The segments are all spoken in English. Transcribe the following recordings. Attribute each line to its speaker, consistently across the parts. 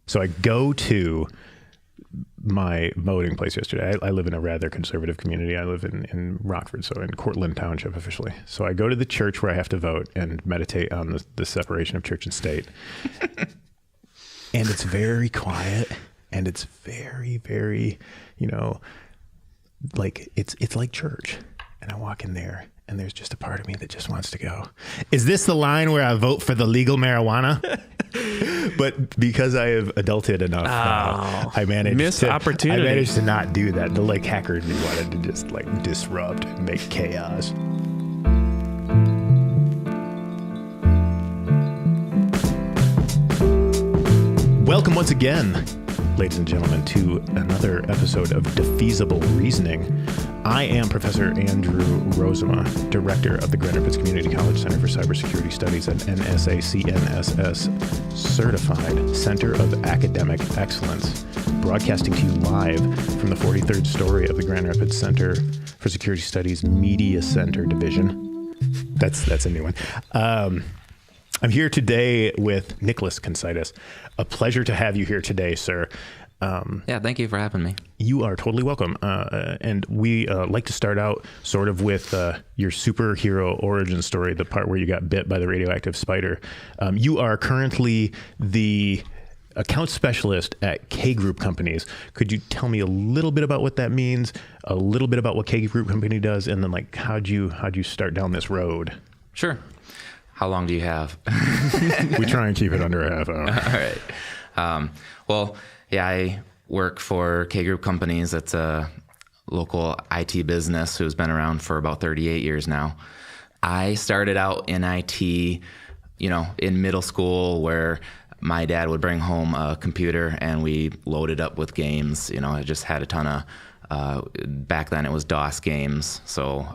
Speaker 1: So I go to my voting place yesterday. I live in a rather conservative community. I live in Rockford, so in Cortland Township officially. So I go to the church where I have to vote and meditate on the separation of church and state. And it's very quiet, and it's very, very, like it's like church. And I walk in there, and there's just a part of me that just wants to go, is this the line where I vote for the legal marijuana? But because I have adulted enough, I managed to not do that. The hacker in me wanted to just disrupt and make chaos. Welcome once again, ladies and gentlemen, to another episode of Defeasible Reasoning. I am Professor Andrew Rozema, Director of the Grand Rapids Community College Center for Cybersecurity Studies and NSA-CNSS Certified Center of Academic Excellence, broadcasting to you live from the 43rd story of the Grand Rapids Center for Security Studies Media Center Division. That's a new one. I'm here today with Nicholas Consitas. A pleasure to have you here today, sir.
Speaker 2: Yeah, thank you for having me.
Speaker 1: You are totally welcome. And we like to start out sort of with your superhero origin story, the part where you got bit by the radioactive spider. You are currently the account specialist at K Group Companies. Could you tell me a little bit about what that means, a little bit about what K Group Company does, and then how'd you start down this road?
Speaker 2: Sure. How long do you have?
Speaker 1: We try and keep it under a half hour.
Speaker 2: All right. Well, yeah, I work for K Group Companies. It's a local IT business who's been around for about 38 years now. I started out in IT, in middle school, where my dad would bring home a computer and we loaded up with games. I just had a ton of, back then it was DOS games. So,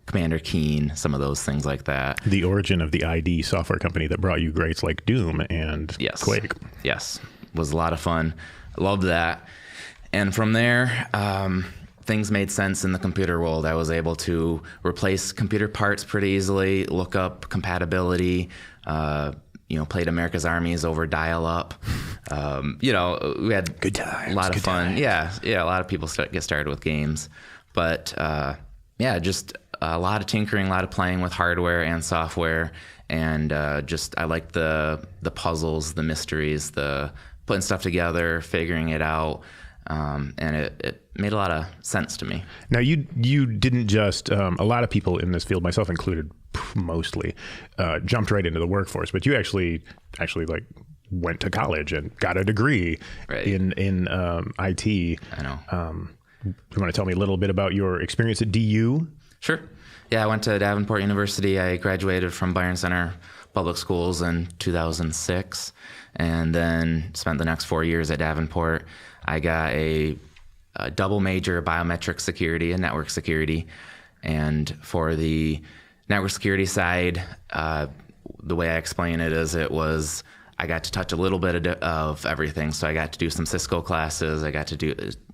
Speaker 2: Commander Keen, some of those things like that. The origin of the ID software company that brought you greats like Doom and Quake. Yes, was a lot of fun. Loved that. And from there, things made sense in the computer world. I was able to replace computer parts pretty easily, look up compatibility, played America's Armies over dial-up. We had
Speaker 1: good times,
Speaker 2: a lot of fun.
Speaker 1: Times.
Speaker 2: Yeah, a lot of people get started with games. But just a lot of tinkering, a lot of playing with hardware and software, and I like the puzzles, the mysteries, the putting stuff together, figuring it out, and it made a lot of sense to me.
Speaker 1: Now, you didn't just, a lot of people in this field, myself included, mostly, jumped right into the workforce, but you actually went to college and got a degree in IT.
Speaker 2: I know.
Speaker 1: You want to tell me a little bit about your experience at DU?
Speaker 2: Sure. Yeah, I went to Davenport University. I graduated from Byron Center Public Schools in 2006, and then spent the next 4 years at Davenport. I got a double major, biometric security and network security. And for the network security side, the way I explain it is I got to touch a little bit of everything. So I got to do some Cisco classes. I got to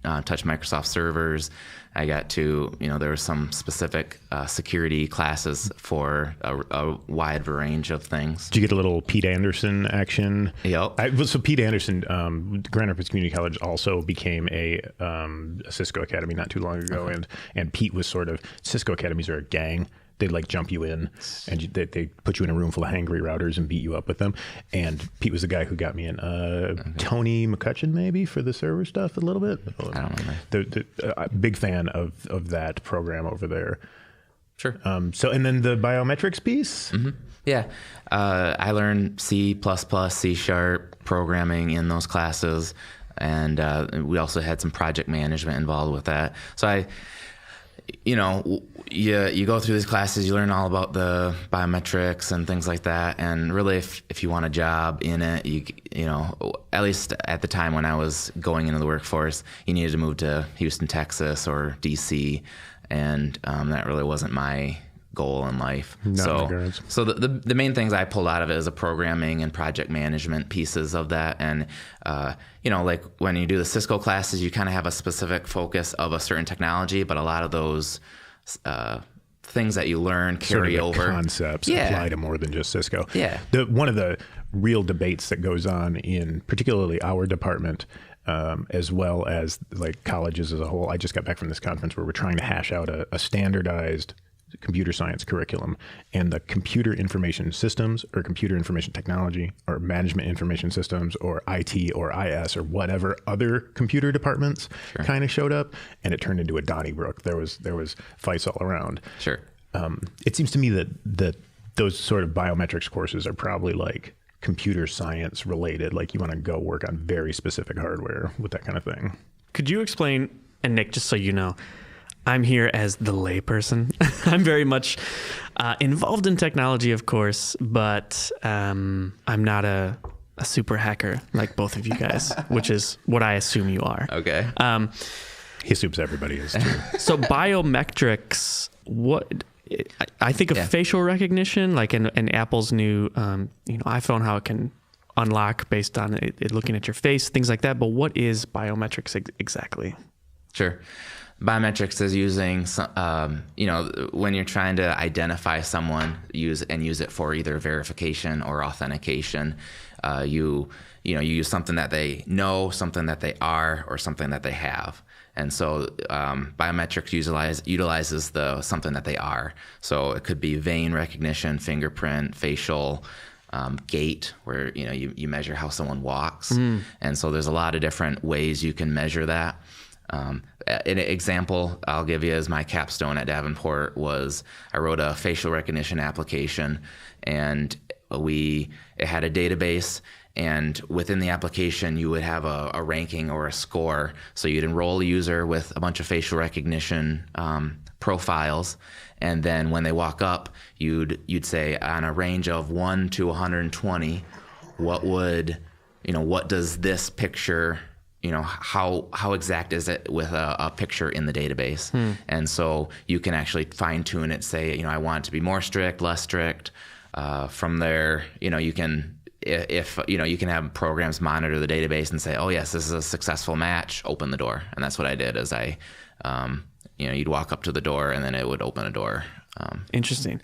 Speaker 2: touch Microsoft servers. I got to, there were some specific security classes for a wide range of things.
Speaker 1: Did you get a little Pete Anderson action?
Speaker 2: Yep.
Speaker 1: So Pete Anderson, Grand Rapids Community College also became a Cisco Academy not too long ago. Okay. And Pete was Cisco Academies are a gang. They'd jump you in and they put you in a room full of hangry routers and beat you up with them. And Pete was the guy who got me in. Okay. Tony McCutcheon, maybe, for the server stuff a little bit.
Speaker 2: I don't know.
Speaker 1: Big fan of that program over there.
Speaker 2: Sure.
Speaker 1: And then the biometrics piece?
Speaker 2: Mm-hmm. Yeah. I learned C++, C# programming in those classes. And we also had some project management involved with that. So you go through these classes, you learn all about the biometrics and things like that. And really, if you want a job in it, at least at the time when I was going into the workforce, you needed to move to Houston, Texas or DC. And that really wasn't my goal in life. So the main things I pulled out of it is the programming and project management pieces of that. And, when you do the Cisco classes, you kind of have a specific focus of a certain technology, but a lot of those things that you learn carry over.
Speaker 1: Concepts apply to more than just Cisco.
Speaker 2: Yeah.
Speaker 1: One of the real debates that goes on in particularly our department, as well as like colleges as a whole. I just got back from this conference where we're trying to hash out a standardized computer science curriculum, and the computer information systems or computer information technology or management information systems or IT or IS or whatever other computer departments kind of showed up, and it turned into a Donnybrook. There was fights all around.
Speaker 2: Sure.
Speaker 1: It seems to me that those sort of biometrics courses are probably like computer science related. Like you want to go work on very specific hardware with that kind of thing.
Speaker 3: Could you explain, and Nick, just so you know, I'm here as the layperson. I'm very much involved in technology, of course, but I'm not a super hacker like both of you guys, which is what I assume you are.
Speaker 2: Okay.
Speaker 1: He assumes everybody is too.
Speaker 3: So biometrics, I think of facial recognition, like in Apple's new iPhone, how it can unlock based on it looking at your face, things like that. But what is biometrics exactly?
Speaker 2: Sure. Biometrics is using, when you're trying to identify someone, use it for either verification or authentication. You use something that they know, something that they are, or something that they have. And so biometrics utilizes the something that they are. So it could be vein recognition, fingerprint, facial, gait, where you measure how someone walks. And so there's a lot of different ways you can measure that. An example I'll give you is my capstone at Davenport was I wrote a facial recognition application, and it had a database, and within the application you would have a ranking or a score. So you'd enroll a user with a bunch of facial recognition profiles, and then when they walk up, you'd say on a range of 1 to 120, what does this picture, how exact is it with a picture in the database? And so you can actually fine tune it, say, I want it to be more strict, less strict. From there, you can, you can have programs monitor the database and say, oh yes, this is a successful match, open the door. And that's what I did is you'd walk up to the door and then it would open a door.
Speaker 3: Interesting.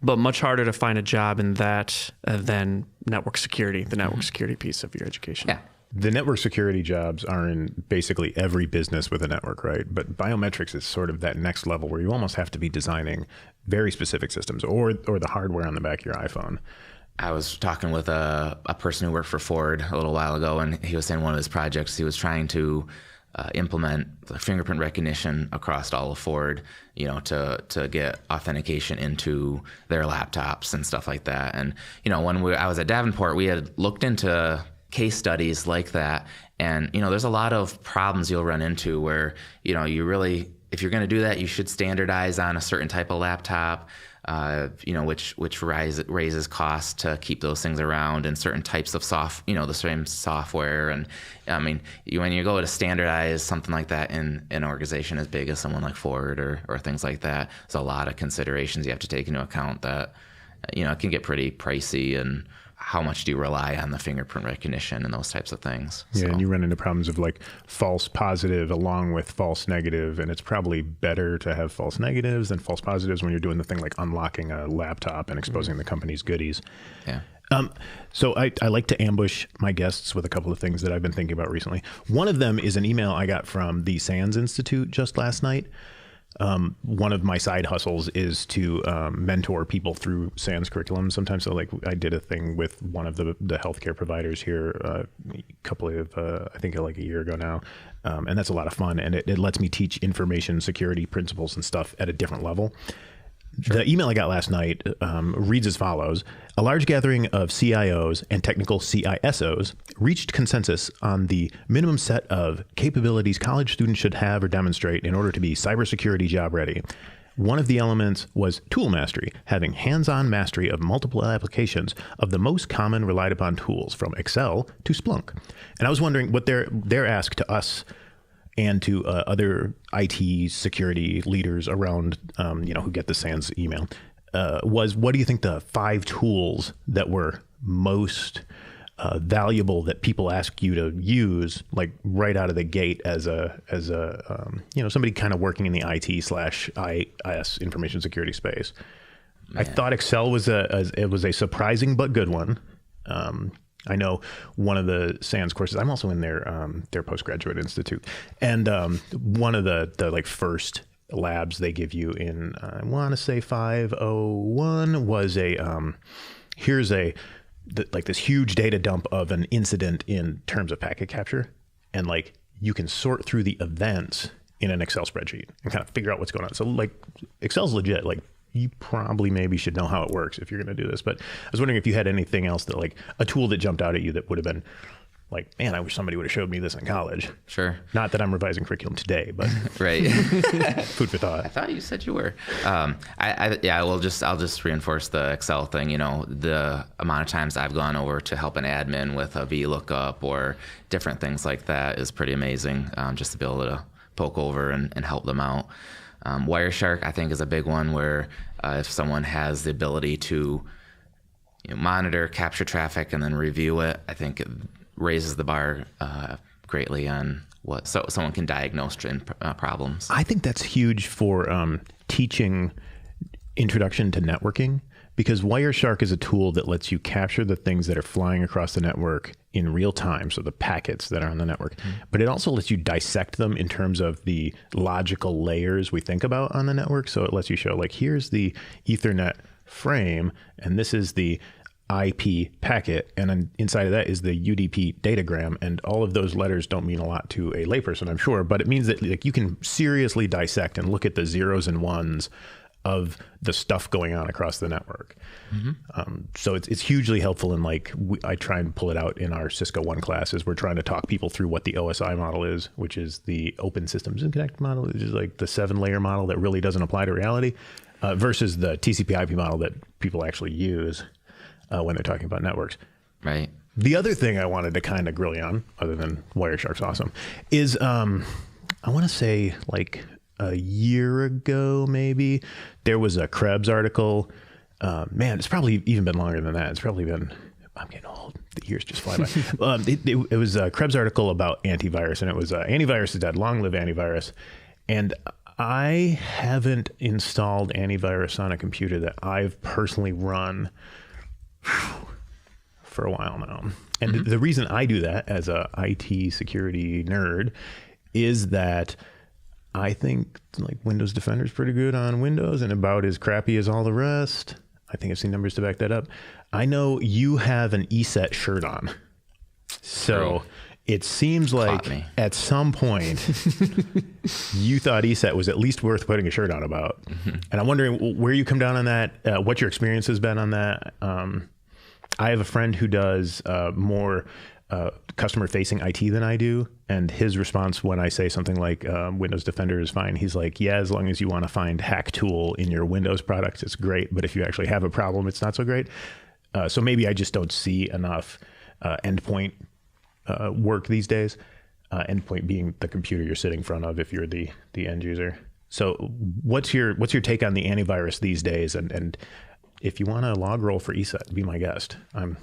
Speaker 3: But much harder to find a job in that than network security, the network security piece of your education.
Speaker 2: Yeah.
Speaker 1: The network security jobs are in basically every business with a network, right? But biometrics is sort of that next level where you almost have to be designing very specific systems or the hardware on the back of your iPhone.
Speaker 2: I was talking with a person who worked for Ford a little while ago, and he was saying one of his projects, he was trying to implement fingerprint recognition across all of Ford, to get authentication into their laptops and stuff like that. And, when I was at Davenport, we had looked into case studies like that. And, there's a lot of problems you'll run into where, you really, if you're going to do that, you should standardize on a certain type of laptop, which raises costs to keep those things around, and certain types of the same software. And I mean, when you go to standardize something like that in an organization as big as someone like Ford or things like that, there's a lot of considerations you have to take into account that, it can get pretty pricey, and how much do you rely on the fingerprint recognition and those types of things?
Speaker 1: Yeah, and you run into problems of like false positive along with false negative, and it's probably better to have false negatives than false positives when you're doing the thing like unlocking a laptop and exposing the company's goodies.
Speaker 2: Yeah.
Speaker 1: So I like to ambush my guests with a couple of things that I've been thinking about recently. One of them is an email I got from the SANS Institute just last night. One of my side hustles is to mentor people through SANS curriculum. Sometimes, so like I did a thing with one of the healthcare providers here a couple of, I think like a year ago now. And that's a lot of fun. And it lets me teach information security principles and stuff at a different level. Sure. The email I got last night reads as follows. A large gathering of CIOs and technical CISOs reached consensus on the minimum set of capabilities college students should have or demonstrate in order to be cybersecurity job ready. One of the elements was tool mastery, having hands-on mastery of multiple applications of the most common relied upon tools, from Excel to Splunk. And I was wondering what their ask to us and to other IT security leaders around, who get the SANS email, was what do you think the 5 tools that were most valuable that people ask you to use, like right out of the gate as somebody kind of working in the IT/IS information security space? Man. I thought Excel was a surprising but good one. I know one of the SANS courses, I'm also in their postgraduate institute. And one of the like first labs they give you in, I want to say 501 was here's like this huge data dump of an incident in terms of packet capture. And like you can sort through the events in an Excel spreadsheet and kind of figure out what's going on. So like Excel's legit. Like you probably maybe should know how it works if you're going to do this. But I was wondering if you had anything else that like a tool that jumped out at you that would have been like, man, I wish somebody would have showed me this in college.
Speaker 2: Sure.
Speaker 1: Not that I'm revising curriculum today, but
Speaker 2: right.
Speaker 1: Food for thought.
Speaker 2: I thought you said you were. I'll just reinforce the Excel thing. You know, the amount of times I've gone over to help an admin with a VLOOKUP or different things like that is pretty amazing. Just to be able to poke over and help them out. Wireshark, I think, is a big one where if someone has the ability to monitor, capture traffic, and then review it, I think it raises the bar greatly on what someone can diagnose problems.
Speaker 1: I think that's huge for teaching introduction to networking, because Wireshark is a tool that lets you capture the things that are flying across the network in real time, so the packets that are on the network. But it also lets you dissect them in terms of the logical layers we think about on the network. So it lets you show, like, here's the Ethernet frame, and this is the IP packet, and then inside of that is the UDP datagram, and all of those letters don't mean a lot to a layperson, I'm sure, but it means that like you can seriously dissect and look at the zeros and ones of the stuff going on across the network. So it's hugely helpful in like, I try and pull it out in our Cisco One classes. We're trying to talk people through what the OSI model is, which is the Open Systems Interconnect model, which is like the 7-layer model that really doesn't apply to reality, versus the TCP/IP model that people actually use when they're talking about networks.
Speaker 2: Right.
Speaker 1: The other thing I wanted to kind of grill you on, other than Wireshark's awesome, is I want to say like a year ago, maybe, there was a Krebs article. Man, it's probably even been longer than that. It's probably been, I'm getting old. The years just fly by. It was a Krebs article about antivirus, and it was antivirus is dead, long live antivirus. And I haven't installed antivirus on a computer that I've personally run for a while now. And the reason I do that as a IT security nerd is that I think like Windows Defender is pretty good on Windows and about as crappy as all the rest. I think I've seen numbers to back that up. I know you have an ESET shirt on. So it seems like at some point you thought ESET was at least worth putting a shirt on about. And I'm wondering where you come down on that, what your experience has been on that. I have a friend who does more customer-facing IT than I do, and his response when I say something like Windows Defender is fine, he's like, yeah, as long as you want to find hack tool in your Windows products, it's great, but if you actually have a problem, it's not so great. So maybe I just don't see enough endpoint work these days, endpoint being the computer you're sitting in front of if you're the end user. So what's your take on the antivirus these days, and if you want a log roll for ESET, be my guest. I'm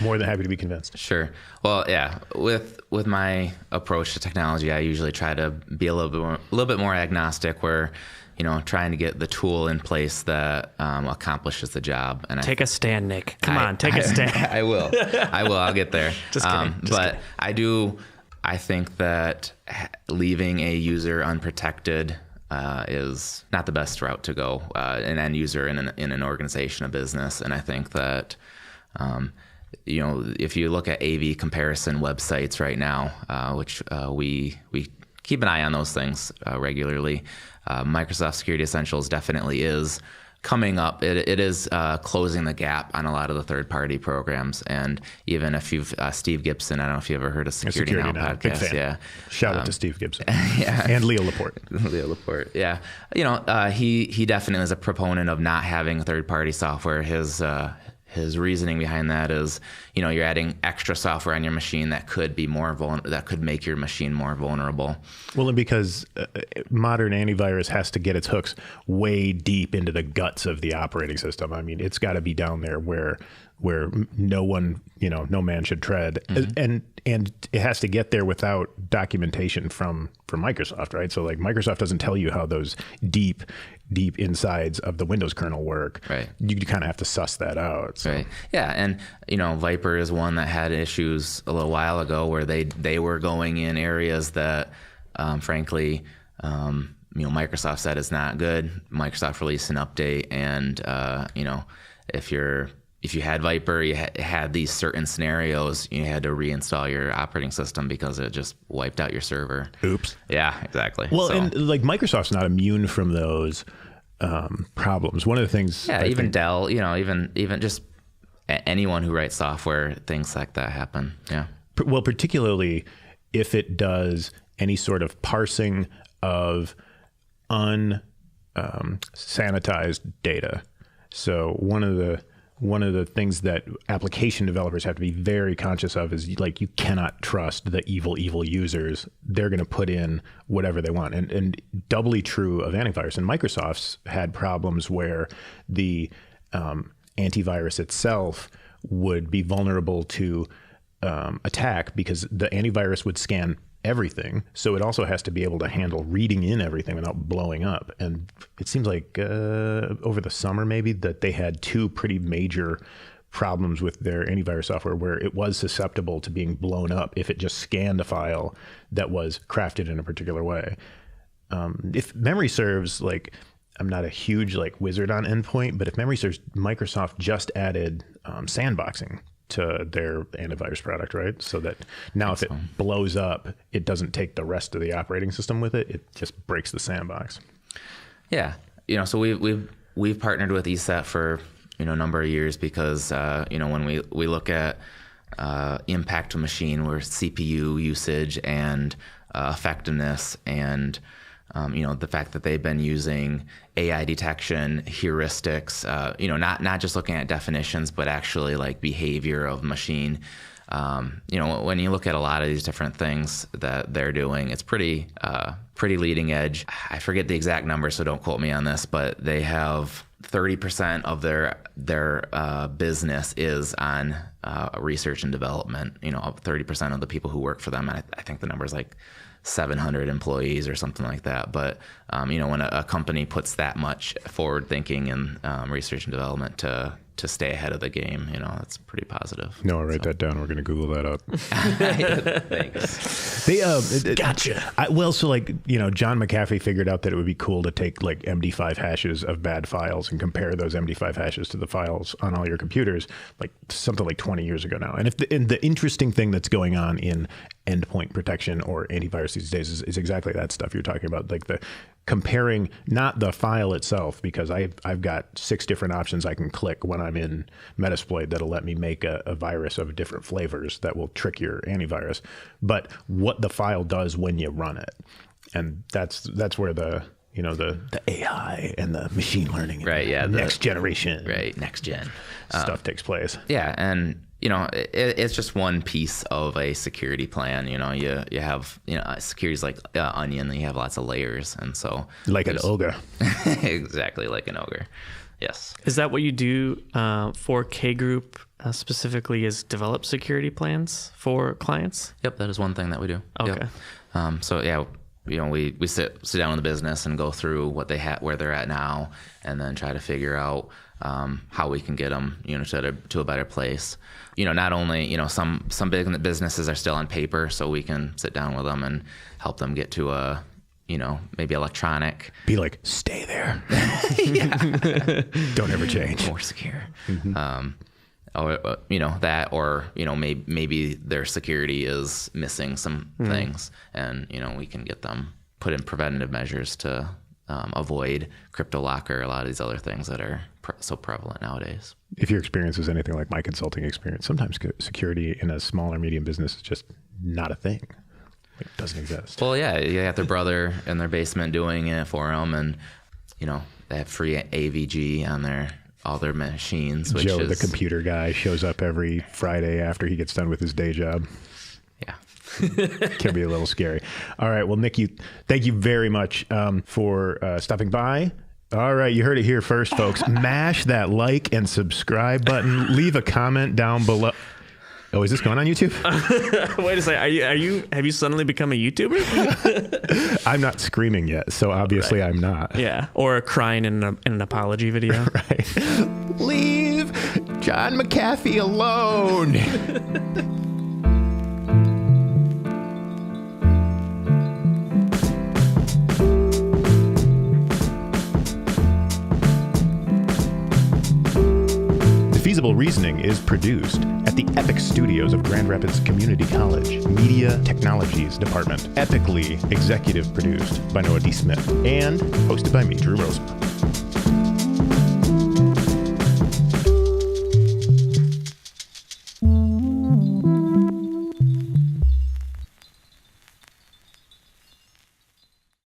Speaker 1: more than happy to be convinced.
Speaker 2: Sure. Well, yeah. With my approach to technology, I usually try to be a little bit more agnostic, where trying to get the tool in place that accomplishes the job. And
Speaker 3: take a stand, Nick. Come on, take a stand.
Speaker 2: I will. I'll get there.
Speaker 3: Just kidding.
Speaker 2: But kidding. I think that leaving a user unprotected is not the best route to go, an end user in an organization, a business. And I think that, if you look at AV comparison websites right now, which we keep an eye on those things regularly, Microsoft Security Essentials definitely is coming up. It is closing the gap on a lot of the third-party programs. And even if you've Steve Gibson, I don't know if you ever heard of Security Now podcast.
Speaker 1: Big fan.
Speaker 2: Yeah,
Speaker 1: shout out to Steve Gibson. Yeah, and Leo Laporte.
Speaker 2: Yeah, he definitely is a proponent of not having third-party software. His reasoning behind that is, you're adding extra software on your machine that could be that could make your machine more vulnerable.
Speaker 1: Well, and because modern antivirus has to get its hooks way deep into the guts of the operating system. I mean, it's got to be down there where where no man should tread, and it has to get there without documentation from Microsoft, right? So like Microsoft doesn't tell you how those deep insides of the Windows kernel work.
Speaker 2: Right.
Speaker 1: You kind of have to suss that out. So.
Speaker 2: Right. Yeah, and Viper is one that had issues a little while ago where they were going in areas that, frankly, Microsoft said is not good. Microsoft released an update, and if you had Viper, you had these certain scenarios, you had to reinstall your operating system because it just wiped out your server.
Speaker 1: Oops.
Speaker 2: Yeah, exactly.
Speaker 1: Well, and like Microsoft's not immune from those problems. One of the things,
Speaker 2: even Dell, even just anyone who writes software, things like that happen. Yeah.
Speaker 1: Well, particularly if it does any sort of parsing of unsanitized data. So one of the things that application developers have to be very conscious of is like you cannot trust the evil users. They're going to put in whatever they want, and doubly true of antivirus. And Microsoft's had problems where the antivirus itself would be vulnerable to attack because the antivirus would scan everything. So it also has to be able to handle reading in everything without blowing up. And it seems like over the summer, maybe, that they had two pretty major problems with their antivirus software where it was susceptible to being blown up if it just scanned a file that was crafted in a particular way. If memory serves, like, I'm not a huge wizard on endpoint, but if memory serves, Microsoft just added sandboxing to their antivirus product, right? So that now if it blows up, it doesn't take the rest of the operating system with it. It just breaks the sandbox.
Speaker 2: Yeah. So we've partnered with ESET for, a number of years because, when we look at impact to machine, where CPU usage and effectiveness and the fact that they've been using AI detection, heuristics, not just looking at definitions, but actually like behavior of machine. When you look at a lot of these different things that they're doing, it's pretty leading edge. I forget the exact number, so don't quote me on this, but they have 30% of their business is on research and development. 30% of the people who work for them, and I think the number is like 700 employees or something like that. But, when a company puts that much forward thinking in research and development to stay ahead of the game, that's pretty positive.
Speaker 1: No, I'll write that down. We're going to Google that up.
Speaker 2: Thanks.
Speaker 1: Gotcha. John McAfee figured out that it would be cool to take like MD5 hashes of bad files and compare those MD5 hashes to the files on all your computers, like something like 20 years ago now. And the interesting thing that's going on in endpoint protection or antivirus these days is exactly that stuff you're talking about, like the comparing not the file itself, because I've got 6 different options I can click when I'm in Metasploit that'll let me make a virus of different flavors that will trick your antivirus, but what the file does when you run it. And that's where the AI and the machine learning, and next generation,
Speaker 2: next gen
Speaker 1: stuff takes place.
Speaker 2: Yeah, and it's just one piece of a security plan. You have security's like onion, and you have lots of layers, and so
Speaker 1: like an ogre.
Speaker 2: Exactly, like an ogre. Yes.
Speaker 3: Is that what you do for K Group specifically? Is develop security plans for clients?
Speaker 2: Yep, that is one thing that we do.
Speaker 3: Okay.
Speaker 2: Yep. So yeah. We sit down in the business and go through what they where they're at now, and then try to figure out how we can get them, to a better place. Not only, some big businesses are still on paper, so we can sit down with them and help them get to a, maybe electronic.
Speaker 1: Be like, stay there.
Speaker 2: Yeah.
Speaker 1: Don't ever change.
Speaker 2: More secure. Mm-hmm. Or that, or maybe their security is missing some things, and we can get them put in preventative measures to avoid CryptoLocker, a lot of these other things that are so prevalent nowadays.
Speaker 1: If your experience is anything like my consulting experience, sometimes security in a small or medium business is just not a thing. It doesn't exist.
Speaker 2: Well, yeah, you got their brother in their basement doing it for them, and they have free AVG on all their machines. Which
Speaker 1: Joe, the computer guy, shows up every Friday after he gets done with his day job.
Speaker 2: Yeah.
Speaker 1: Can be a little scary. All right. Well, Nick, thank you very much for stopping by. All right, you heard it here first, folks. Mash that like and subscribe button. Leave a comment down below. Oh, is this going on YouTube?
Speaker 3: Wait a second. Have you suddenly become a YouTuber?
Speaker 1: I'm not screaming yet, so obviously I'm not.
Speaker 3: Yeah, or crying in an apology video.
Speaker 1: Right. Leave John McAfee alone. Feasible Reasoning is produced at the Epic Studios of Grand Rapids Community College, Media Technologies Department. Epically executive produced by Noah D. Smith and hosted by me, Drew Rosen.